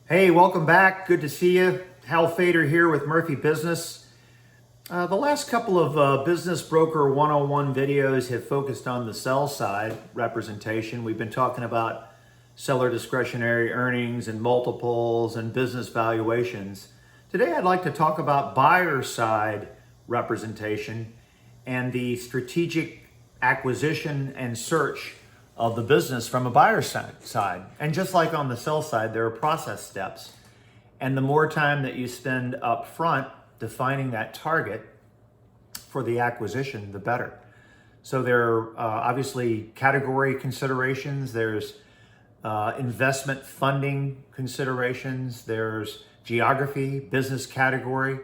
Hey, welcome back. Good to see you. Hal Fader here with Murphy Business. The last couple of Business Broker 101 videos have focused on the sell side representation. We've been talking about seller discretionary earnings and multiples and business valuations. Today I'd like to talk about buyer side representation and the strategic acquisition and search of the business from a buyer side. And just like on the sell side, there are process steps. And the more time that you spend up front defining that target for the acquisition, the better. So there are obviously category considerations, there's investment funding considerations, there's geography, business category,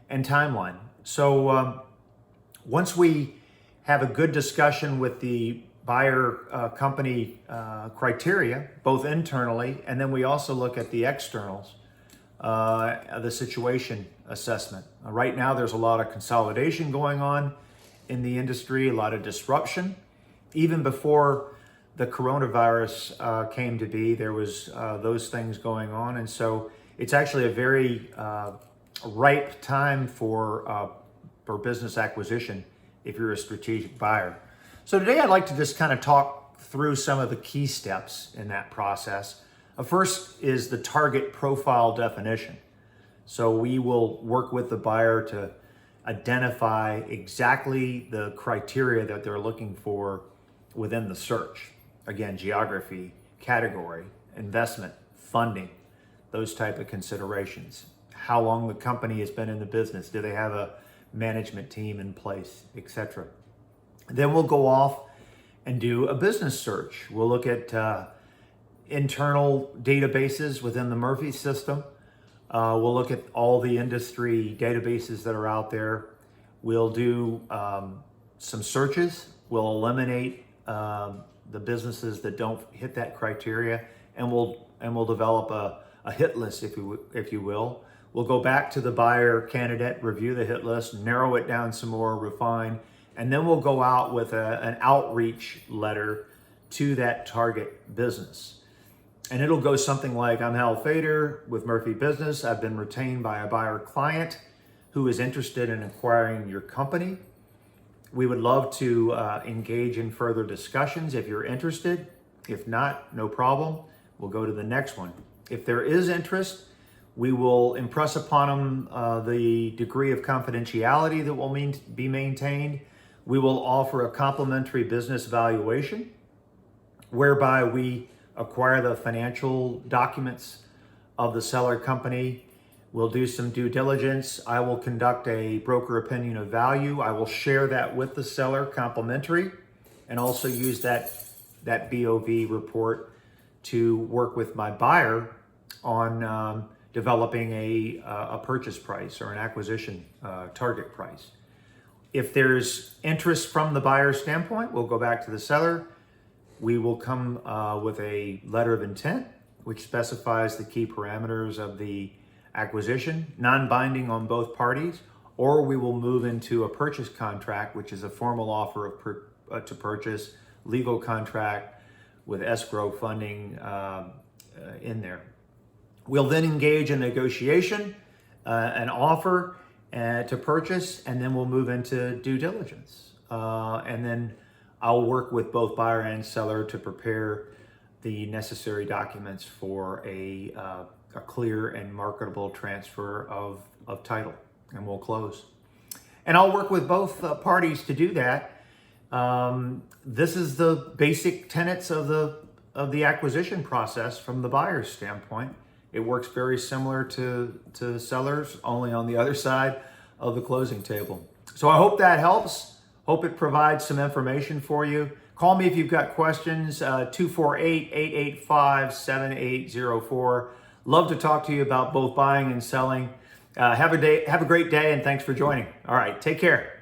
and timeline. So once we have a good discussion with the buyer company criteria, both internally, and then we also look at the externals, the situation assessment. Right now, there's a lot of consolidation going on in the industry, a lot of disruption. Even before the coronavirus came to be, there was those things going on. And so it's actually a very ripe time for business acquisition if you're a strategic buyer. So today I'd like to just kind of talk through some of the key steps in that process. First is the target profile definition. So we will work with the buyer to identify exactly the criteria that they're looking for within the search. Again, geography, category, investment, funding, those type of considerations. How long the company has been in the business, do they have a management team in place, etc. Then we'll go off and do a business search. We'll look at internal databases within the Murphy system. We'll look at all the industry databases that are out there. We'll do some searches. We'll eliminate the businesses that don't hit that criteria, and we'll develop a hit list, if you will. We'll go back to the buyer candidate, review the hit list, narrow it down some more, refine, and then we'll go out with an outreach letter to that target business. And it'll go something like, I'm Hal Fader with Murphy Business. I've been retained by a buyer client who is interested in acquiring your company. We would love to engage in further discussions if you're interested. If not, no problem. We'll go to the next one. If there is interest, we will impress upon them the degree of confidentiality that will be maintained. We will offer a complimentary business valuation whereby we acquire the financial documents of the seller company. We'll do some due diligence. I will conduct a broker opinion of value. I will share that with the seller complimentary and also use that BOV report to work with my buyer on developing a purchase price or an acquisition target price. If there's interest from the buyer standpoint, we'll go back to the seller. We will come with a letter of intent, which specifies the key parameters of the acquisition, non-binding on both parties, or we will move into a purchase contract, which is a formal offer to purchase, legal contract with escrow funding in there. We'll then engage in negotiation, an offer to purchase, and then we'll move into due diligence. And then I'll work with both buyer and seller to prepare the necessary documents for a clear and marketable transfer of title, and we'll close. And I'll work with both parties to do that. This is the basic tenets of the acquisition process from the buyer's standpoint. It works very similar to sellers, only on the other side of the closing table. So I hope that helps. Hope it provides some information for you. Call me if you've got questions, 248-885-7804. Love to talk to you about both buying and selling. Have a great day, and thanks for joining. All right, take care.